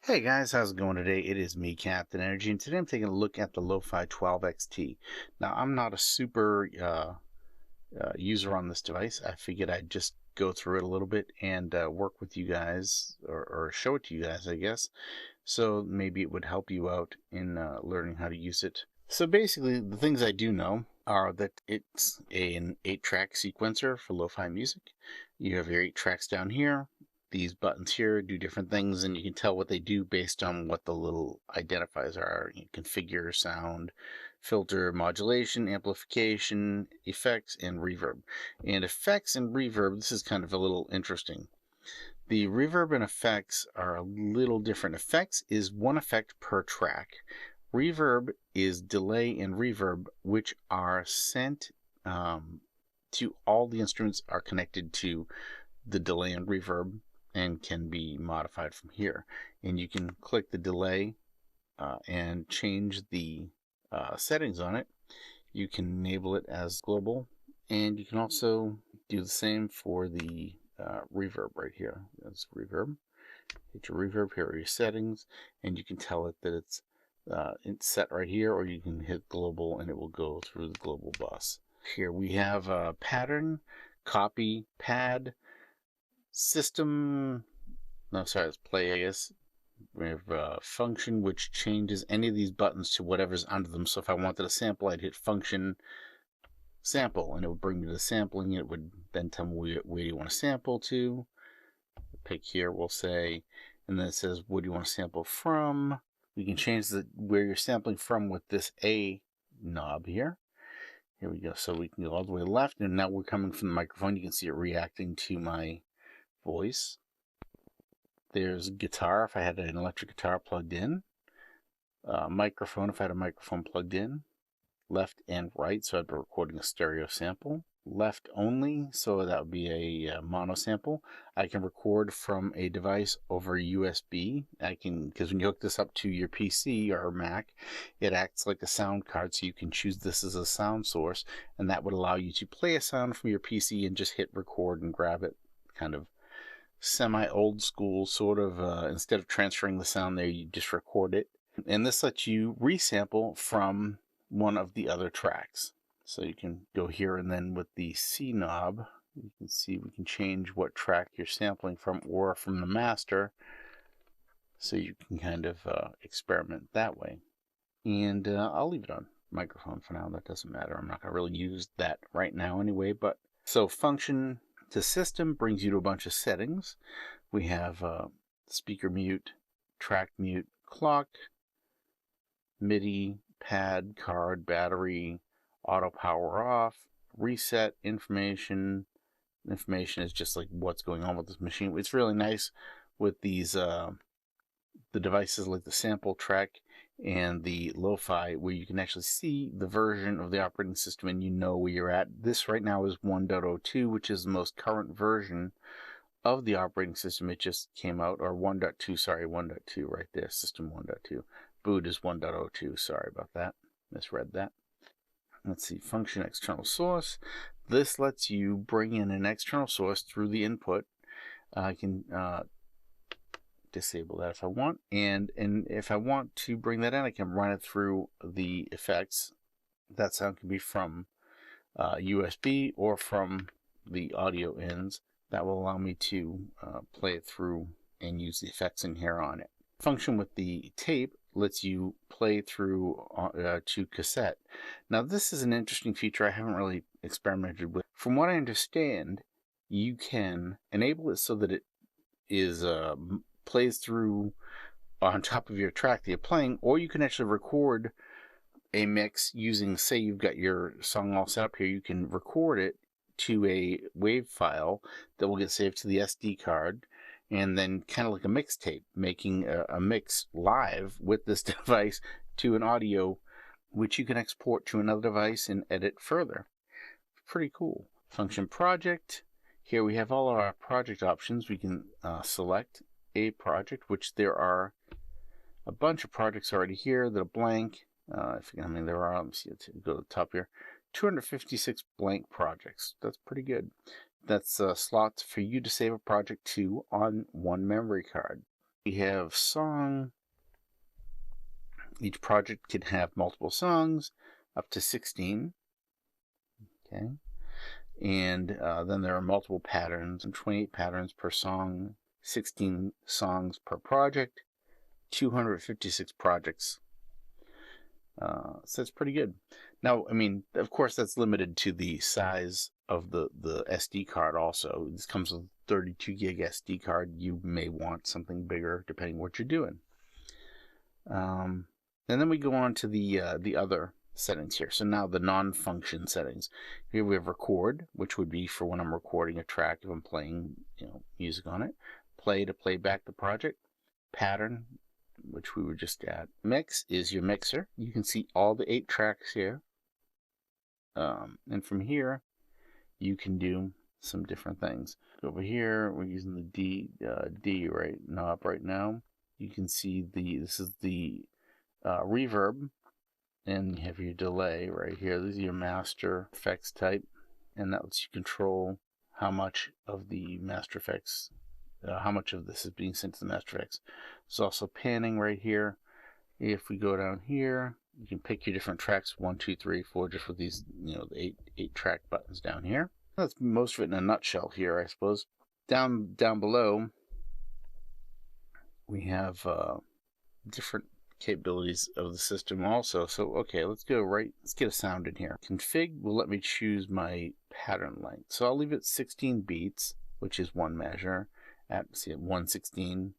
Hey guys, how's it going today? It is me, Captain Energy, and today I'm taking a look at the LoFi-12 XT. Now, I'm not a super user on this device. I figured I'd just go through it a little bit and work with you guys, or show it to you guys, I guess. So maybe it would help you out in learning how to use it. So basically, the things I do know are that it's an 8-track sequencer for lo-fi music. You have your 8 tracks down here. These buttons here do different things, and you can tell what they do based on what the little identifiers are. You configure sound, filter, modulation, amplification, effects, and reverb. And effects and reverb, this is kind of a little interesting. The reverb and effects are a little different. Effects is one effect per track. Reverb is delay and reverb, which are sent to all the instruments are connected to the delay and reverb and can be modified from here. And you can click the delay and change the settings on it. You can enable it as global, and you can also do the same for the reverb right here. That's reverb. Hit your reverb, here are your settings, and you can tell it that it's set right here, or you can hit global and it will go through the global bus. Here we have a pattern, copy, pad, system, no, sorry, it's play, I guess. We have a function which changes any of these buttons to whatever's under them. So if I wanted a sample, I'd hit function sample, and it would bring me to the sampling. It would then tell me where you want to sample to. Pick here, we'll say, and then it says, what do you want to sample from? We can change where you're sampling from with this A knob here. Here we go. So we can go all the way left, and now we're coming from the microphone. You can see it reacting to my voice. There's guitar if I had an electric guitar plugged in. Microphone if I had a microphone plugged in. Left and right, so I'd be recording a stereo sample. Left only, so that would be a mono sample. I can record from a device over USB. Because when you hook this up to your PC or Mac, it acts like a sound card, so you can choose this as a sound source, and that would allow you to play a sound from your PC and just hit record and grab it. Kind of semi-old school, sort of. Instead of transferring the sound there, you just record it. And this lets you resample from one of the other tracks. So you can go here, and then with the C knob, you can see we can change what track you're sampling from or from the master. So you can kind of experiment that way. And I'll leave it on microphone for now. That doesn't matter. I'm not going to really use that right now anyway. But so function to system brings you to a bunch of settings. We have speaker mute, track mute, clock, MIDI, pad, card, battery, auto power off, reset, information. Information is just like what's going on with this machine. It's really nice with these the devices like the sample track and the lo-fi, where you can actually see the version of the operating system and you know where you're at. This right now is 1.02, which is the most current version of the operating system. It just came out, or 1.2, sorry, 1.2 right there, system 1.2. Boot is 1.02, sorry about that, misread that. Let's see, function external source. This lets you bring in an external source through the input. I can disable that if I want, and if I want to bring that in, I can run it through the effects. That sound can be from USB or from the audio ends. That will allow me to play it through and use the effects in here on it. Function with the tape lets you play through to cassette. Now this is an interesting feature I haven't really experimented with. From what I understand, you can enable it so that it is plays through on top of your track that you're playing, or you can actually record a mix using, say you've got your song all set up here, you can record it to a WAV file that will get saved to the SD card, and then kind of like a mixtape, making a mix live with this device to an audio which you can export to another device and edit further. Pretty cool. Function project. Here we have all our project options. We can select a project, which there are a bunch of projects already here that are blank. I forget how many there are. Let me see. Let's go to the top here. 256 blank projects. That's pretty good. That's slots for you to save a project to on one memory card. We have song. Each project can have multiple songs, up to 16. Okay. And then there are multiple patterns, and 28 patterns per song, 16 songs per project, 256 projects. So that's pretty good. Now, I mean, of course, that's limited to the size of the SD card also. This comes with 32 gig SD card. You may want something bigger depending what you're doing. And then we go on to the other settings here. So now the non-function settings. Here we have record, which would be for when I'm recording a track if I'm playing, music on it. Play to play back the project. Pattern, which we were just at. Mix is your mixer. You can see all the 8 tracks here. And from here, you can do some different things. Over here, we're using the D knob right now. You can see this is the reverb, and you have your delay right here. This is your master effects type, and that lets you control how much of the master effects, how much of this is being sent to the master effects. There's also panning right here. If we go down here, you can pick your different tracks, 1, 2, 3, 4, just with these, the 8 track buttons down here. That's most of it in a nutshell here, I suppose. Down below, we have different capabilities of the system also. So okay, let's get a sound in here. Config will let me choose my pattern length. So I'll leave it 16 beats, which is 1 measure. At 116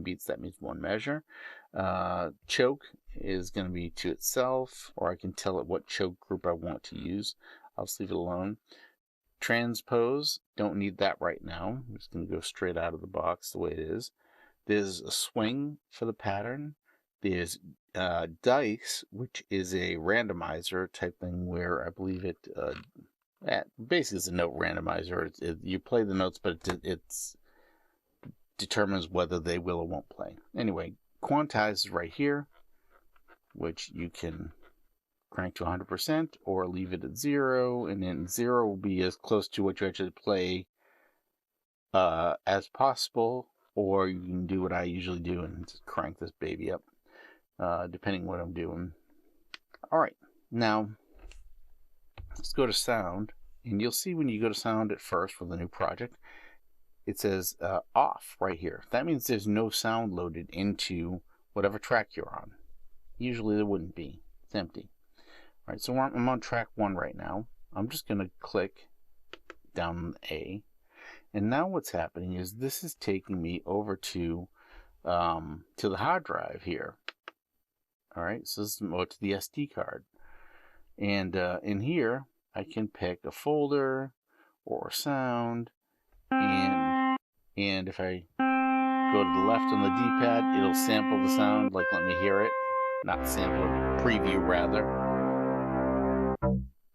beats, that means 1 measure. Choke is going to be to itself, or I can tell it what choke group I want to use. I'll just leave it alone. Transpose, don't need that right now. I'm just going to go straight out of the box the way it is. There's a swing for the pattern. There's dice, which is a randomizer type thing where I believe it basically is a note randomizer. You play the notes, but it determines whether they will or won't play. Anyway, quantize is right here, which you can crank to 100% or leave it at 0, and then 0 will be as close to what you actually play as possible, or you can do what I usually do and just crank this baby up, depending what I'm doing. Alright, now let's go to sound, and you'll see when you go to sound at first with a new project, it says off right here. That means there's no sound loaded into whatever track you're on. Usually there wouldn't be. It's empty. All right, so I'm on track 1 right now. I'm just going to click down A. And now what's happening is this is taking me over to the hard drive here. All right, so this is more to the SD card. And in here, I can pick a folder or sound. And if I go to the left on the D-pad, it'll sample the sound, like let me hear it. Not sample it, preview rather.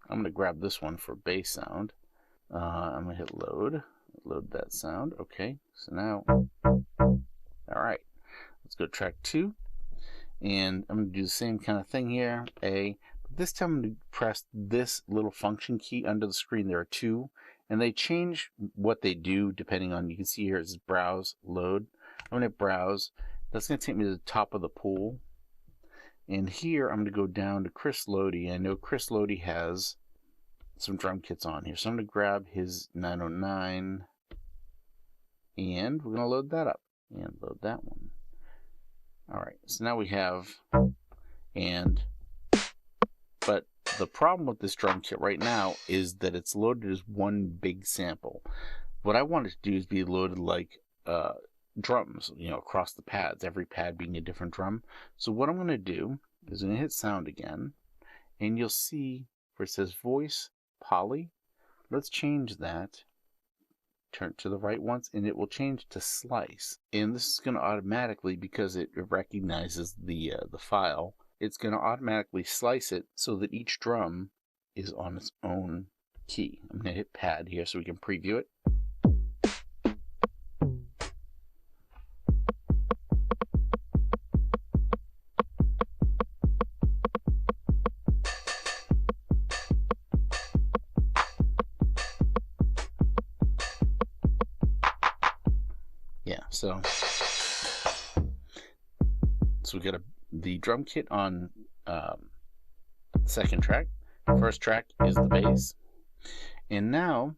I'm going to grab this one for bass sound. I'm going to hit load that sound. Okay, so now, alright, let's go to track 2. And I'm going to do the same kind of thing here, A. But this time I'm going to press this little function key under the screen. There are 2, and they change what they do depending on, you can see here it says browse, load. I'm going to browse. That's going to take me to the top of the pool. And here I'm going to go down to Chris Lodi. I know Chris Lodi has some drum kits on here. So I'm going to grab his 909 and we're going to load that up and load that one. Alright, so now we have, but the problem with this drum kit right now is that it's loaded as one big sample. What I want it to do is be loaded like drums, across the pads, every pad being a different drum. So what I'm going to do is I'm going to hit sound again, and you'll see where it says voice poly. Let's change that. Turn to the right once, and it will change to slice. And this is going to automatically, because it recognizes the file, it's going to automatically slice it so that each drum is on its own key. I'm going to hit pad here so we can preview it. So we got the drum kit on second track. First track is the bass. And now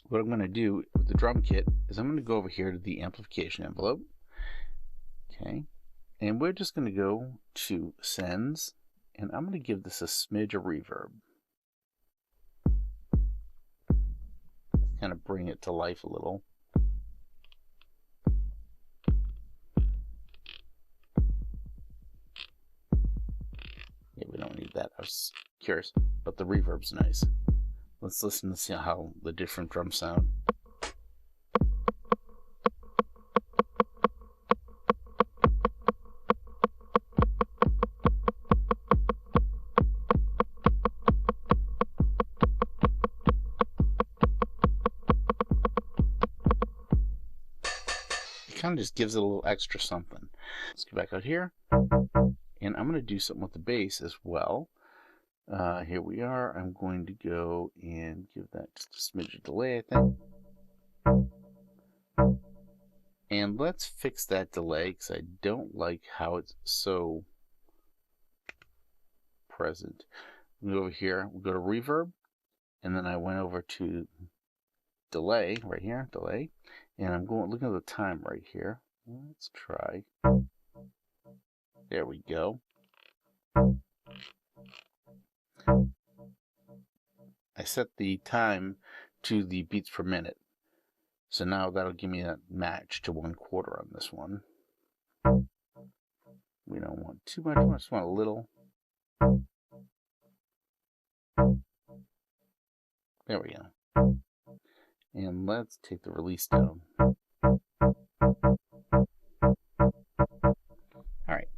what I'm going to do with the drum kit is I'm going to go over here to the amplification envelope. Okay. And we're just going to go to sends, and I'm going to give this a smidge of reverb. Kind of bring it to life a little. Yeah, we don't need that. I was curious, but the reverb's nice. Let's listen to see how the different drums sound. Kind of just gives it a little extra something. Let's go back out here, and I'm going to do something with the bass as well. Here we are. I'm going to go and give that just a smidge of delay, I think. And let's fix that delay because I don't like how it's so present. We'll go over here, we'll go to reverb, and then I went over to delay right here, delay. And I'm going looking at the time right here. Let's try. There we go. I set the time to the beats per minute. So now that'll give me that match to 1/4 on this one. We don't want too much, we just want a little. There we go. And let's take the release down. Alright.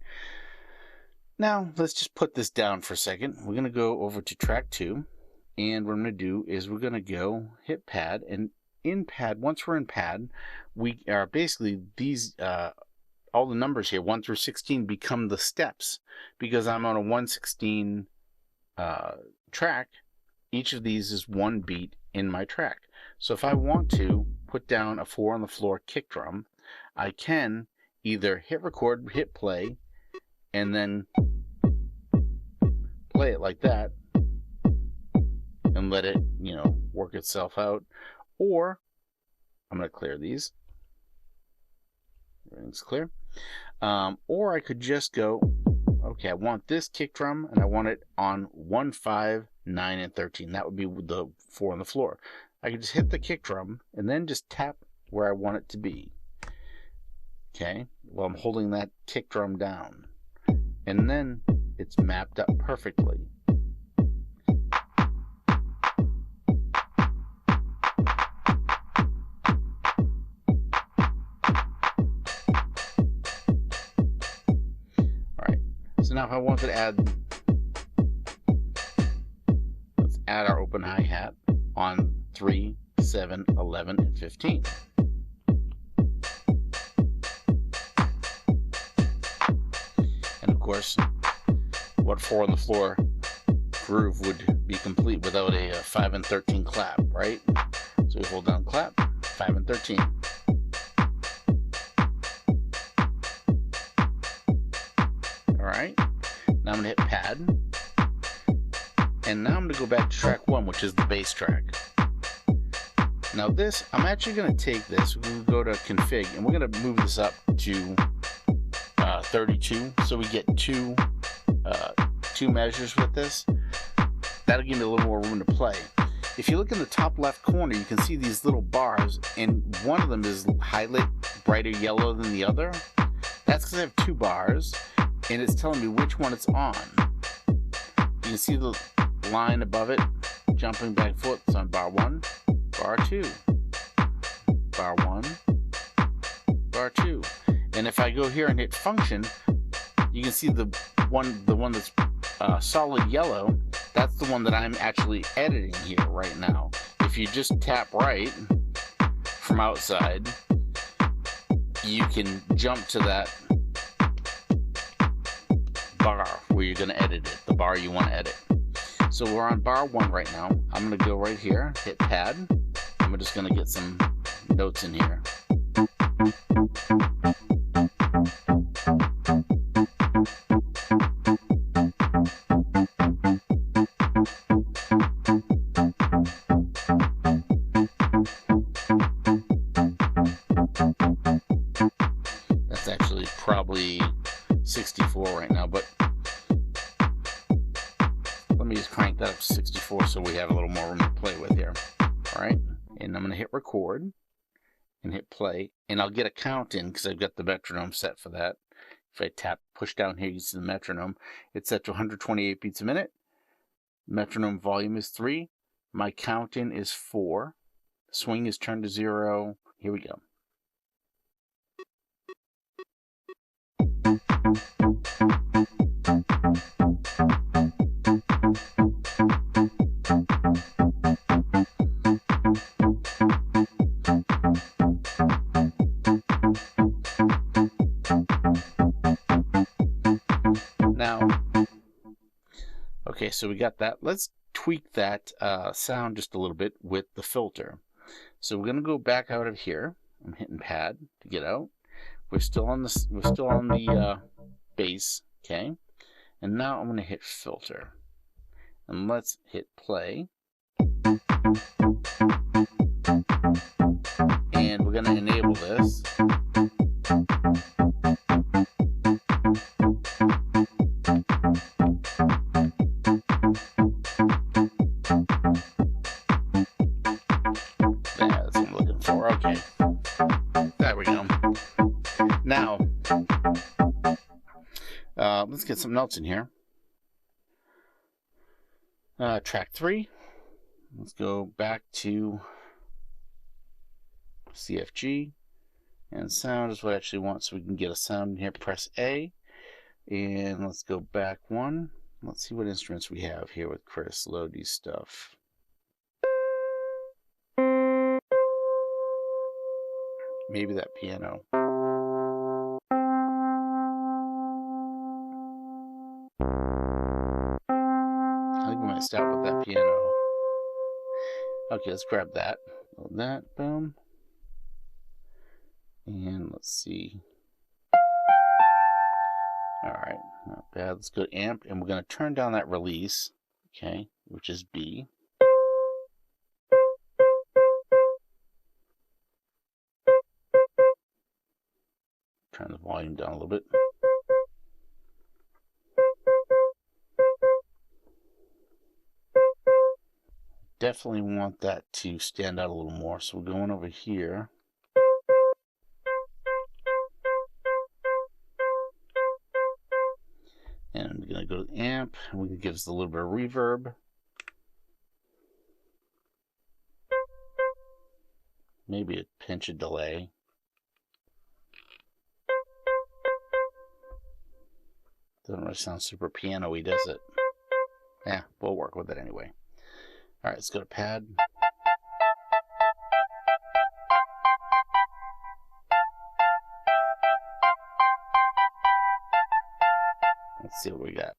Now, let's just put this down for a second. We're going to go over to track 2. And what I'm going to do is we're going to go hit pad. And in pad, once we're in pad, we are basically these, all the numbers here, 1 through 16, become the steps. Because I'm on a 1/16 track, each of these is one beat in my track. So if I want to put down a 4 on the floor kick drum, I can either hit record, hit play, and then play it like that and let it, work itself out. Or I'm going to clear these. Everything's clear. Or I could just go, okay, I want this kick drum and I want it on 1, 5, 9, and 13. That would be the 4 on the floor. I can just hit the kick drum and then just tap where I want it to be. Okay, well, I'm holding that kick drum down. And then it's mapped up perfectly. Alright, so now if I want to add, let's add our open hi-hat on 3, 7, 11, and 15. And of course, what 4 on the floor groove would be complete without a 5 and 13 clap, right? So we hold down clap, 5 and 13. Alright, now I'm going to hit pad. And now I'm going to go back to track 1, which is the bass track. Now this, I'm actually going to take this, we're going to go to config, and we're going to move this up to 32, so we get two measures with this. That'll give me a little more room to play. If you look in the top left corner, you can see these little bars, and one of them is highlighted brighter yellow than the other. That's because I have 2 bars, and it's telling me which one it's on. You can see the line above it jumping back and forth. It's on bar 1, bar 2, bar 1, bar 2. And if I go here and hit function, you can see the one that's solid yellow. That's the one that I'm actually editing here right now. If you just tap right from outside, you can jump to that bar where you're going to edit it, the bar you want to edit. So we're on bar 1 right now. I'm going to go right here, hit pad. I'm just going to get some notes in here. That's actually probably 64 right now, but let me just crank that up to 64 so we have a little more room to play with here. All right, and I'm going to hit record and hit play, and I'll get a count in because I've got the metronome set for that. If I push down here, you see the metronome. It's set to 128 beats a minute. Metronome volume is 3. My count in is 4. Swing is turned to 0. Here we go. Now, okay, so we got that. Let's tweak that sound just a little bit with the filter. So we're going to go back out of here. I'm hitting pad to get out. We're still on the bass, okay? And now I'm going to hit filter. And let's hit play. And we're going to enable this. That's what I'm looking for. Okay. There we go. Now, let's get something else in here. Track 3. Let's go back to CFG. And sound is what I actually want, so we can get a sound in here. Press A. And let's go back one. Let's see what instruments we have here with Chris. Load these stuff. Maybe that piano. I think we might start with that piano. Okay, let's grab that. Load that, boom. And let's see. Alright, not bad. Let's go to amp, and we're going to turn down that release, okay, which is B. Turn the volume down a little bit. Definitely want that to stand out a little more, so we're going over here. And I'm going to go to amp, and we can give us a little bit of reverb. Maybe a pinch of delay. Doesn't really sound super piano-y, does it? Yeah, we'll work with it anyway. Alright, let's go to pad. Let's see what we got.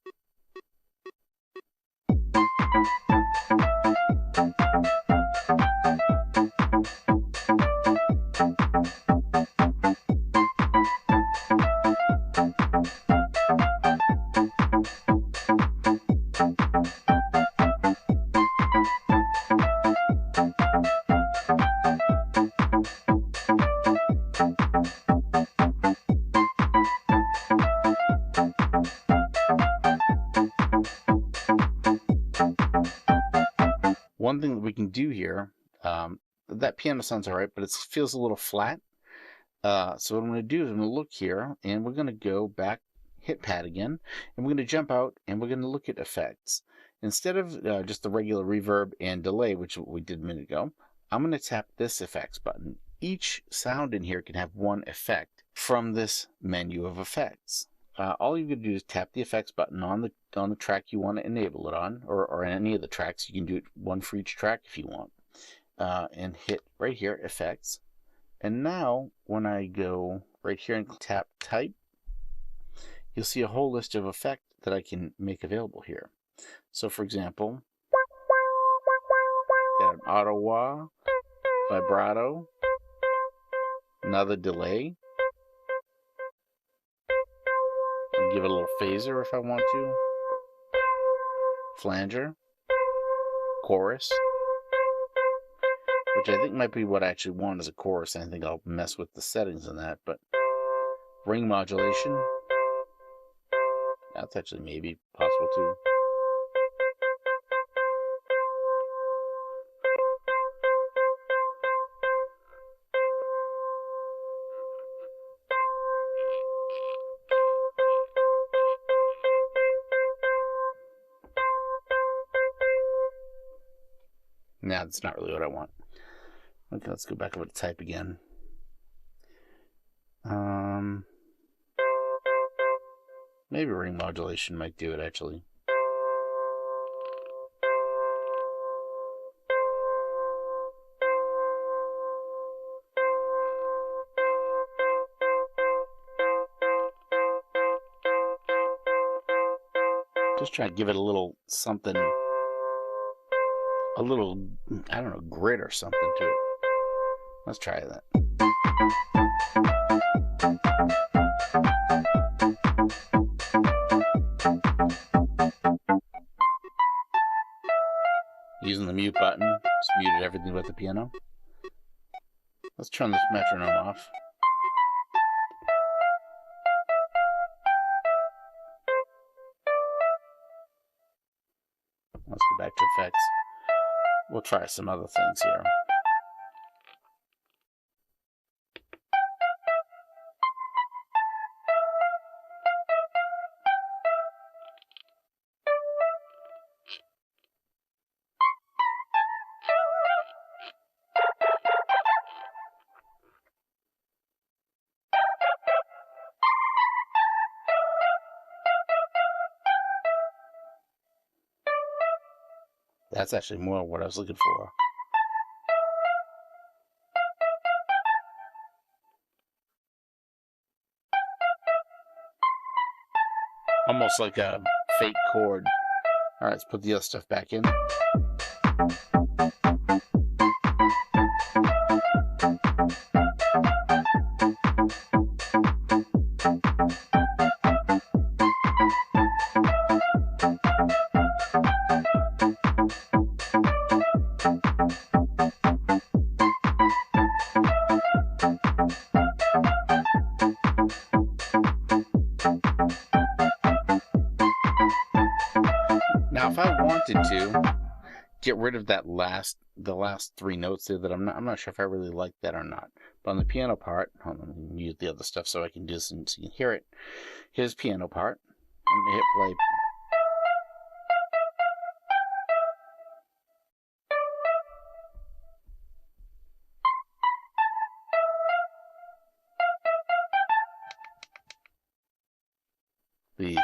One thing that we can do here, that piano sounds alright, but it feels a little flat. So what I'm going to do is I'm going to look here, and we're going to go back, hit pad again, and we're going to jump out, and we're going to look at effects. Instead of just the regular reverb and delay, which we did a minute ago, I'm going to tap this effects button. Each sound in here can have one effect from this menu of effects. All you're going to do is tap the effects button on the track you want to enable it on, or any of the tracks. You can do it one for each track if you want, and hit right here, effects. And now when I go right here and tap type, you'll see a whole list of effects that I can make available here. So for example, got an auto wah, vibrato, Another delay. I'll give it a little phaser if I want to. Flanger. Chorus. Which I think might be what I actually want as a chorus. I think I'll mess with the settings on that, but ring modulation. That's actually maybe possible too. Nah, that's not really what I want. Okay, let's go back over to type again. Maybe ring modulation might do it actually. Just try to give it a little something, a little, I don't know, grit or something to it. Let's try that. Using the mute button, just muted everything but the piano. Let's turn this metronome off. Let's go back to effects. We'll try some other things here. That's actually more what I was looking for. Almost like a fake chord. Alright, let's put the other stuff back in. Now, if I wanted to get rid of the last three notes there, that I'm not sure if I really like that or not. But on the piano part, hold on, let me mute the other stuff so I can do this and so you can hear it. Here's piano part. I'm gonna hit play. These.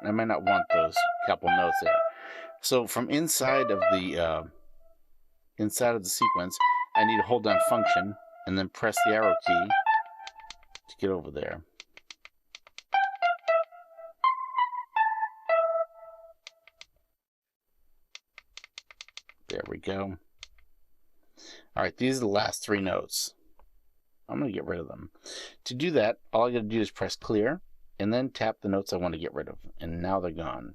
I might not want those couple notes there. So from inside of the sequence, I need to hold down function and then press the arrow key to get over there. There we go. All right, these are the last three notes. I'm going to get rid of them. To do that, all I got to do is press clear and then tap the notes I want to get rid of. And now they're gone.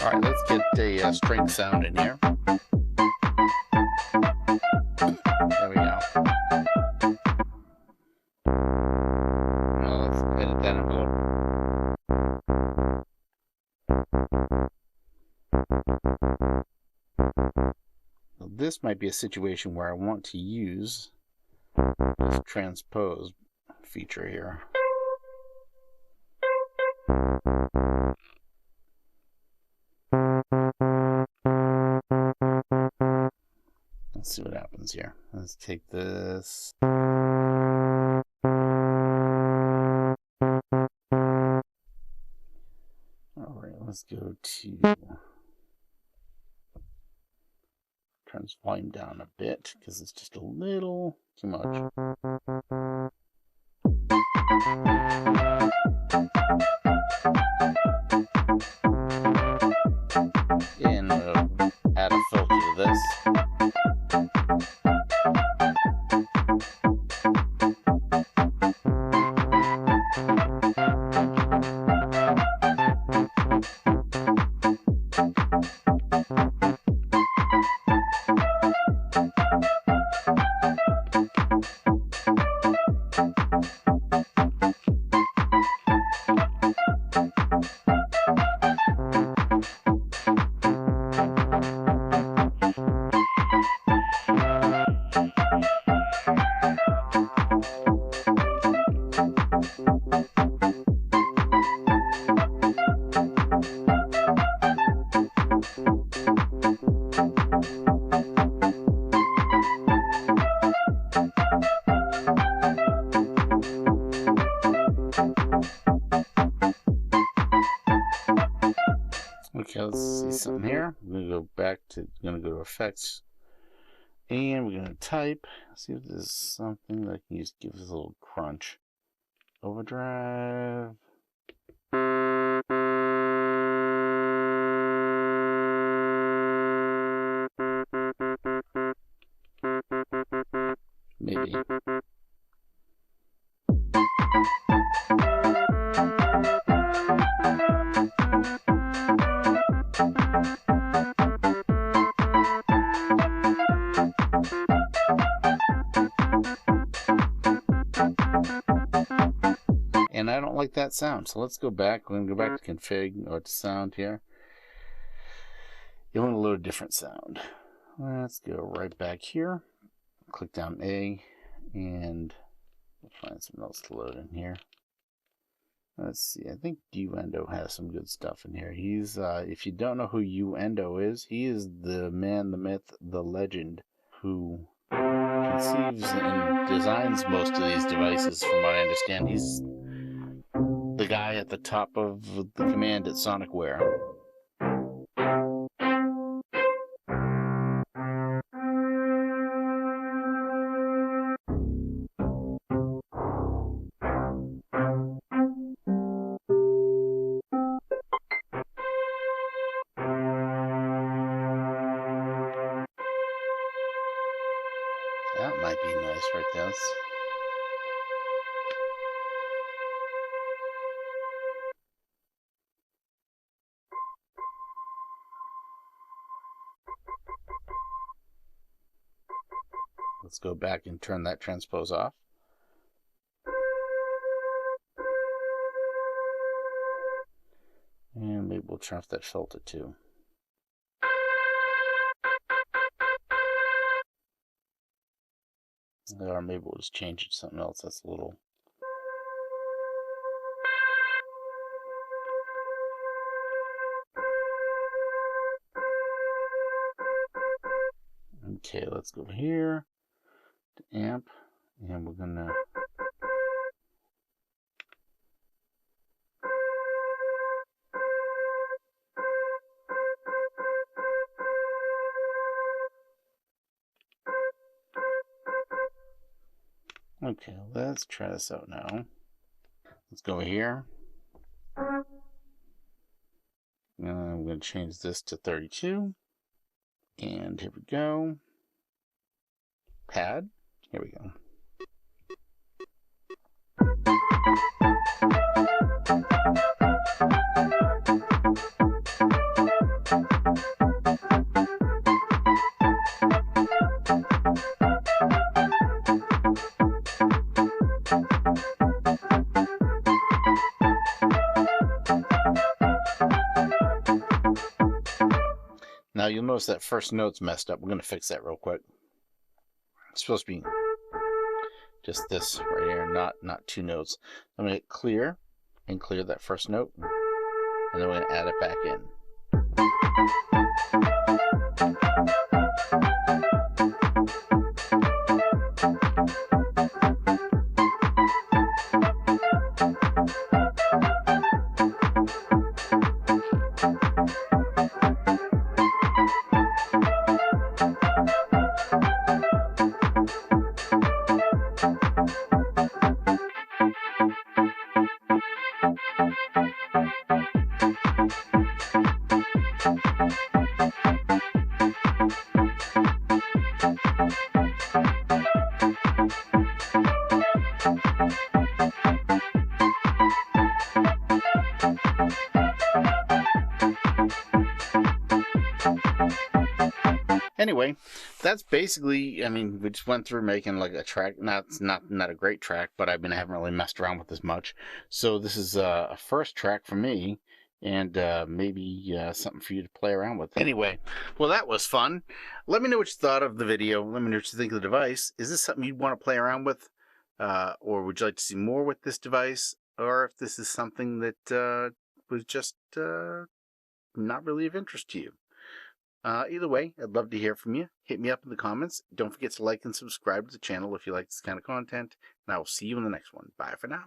All right, let's get a string sound in here. There we go. Now let's edit that envelope. Now this might be a situation where I want to use this transpose feature here. Let's see what happens here. Let's take this. Let's go to turn this volume down a bit because it's just a little too much. And add a filter to this. Okay, let's see something here. I'm gonna go back to effects, and we're gonna type. See if there's something that can just give us a little crunch. Overdrive. Maybe. And I don't like that sound, so let's go back. We're going to go back to config or to sound here. You want a little different sound. Let's go right back here. Click down A, and we'll find something else to load in here. Let's see. I think Uendo has some good stuff in here. He's, if you don't know who Uendo is, he is the man, the myth, the legend who conceives and designs most of these devices. From what I understand, he's the guy at the top of the command at Sonicware. That might be nice right there. Let's go back and turn that transpose off. And maybe we'll turn off that filter too. Or maybe we'll just change it to something else that's a little... Okay, let's go here to amp, and we're gonna okay, let's try this out now. Let's go here. And I'm going to change this to 32. And here we go. Pad. Here we go. Now you'll notice that first note's messed up. We're going to fix that real quick. It's supposed to be just this right here, not two notes. I'm going to hit clear and clear that first note, and then we're going to add it back in. Anyway, that's basically, I mean, we just went through making like a track, not a great track, but I haven't really messed around with this much. So this is a first track for me, and maybe something for you to play around with. Anyway, well, that was fun. Let me know what you thought of the video. Let me know what you think of the device. Is this something you'd want to play around with? Or would you like to see more with this device? Or if this is something that was just not really of interest to you. Either way, I'd love to hear from you. Hit me up in the comments. Don't forget to like and subscribe to the channel if you like this kind of content. And I will see you in the next one. Bye for now.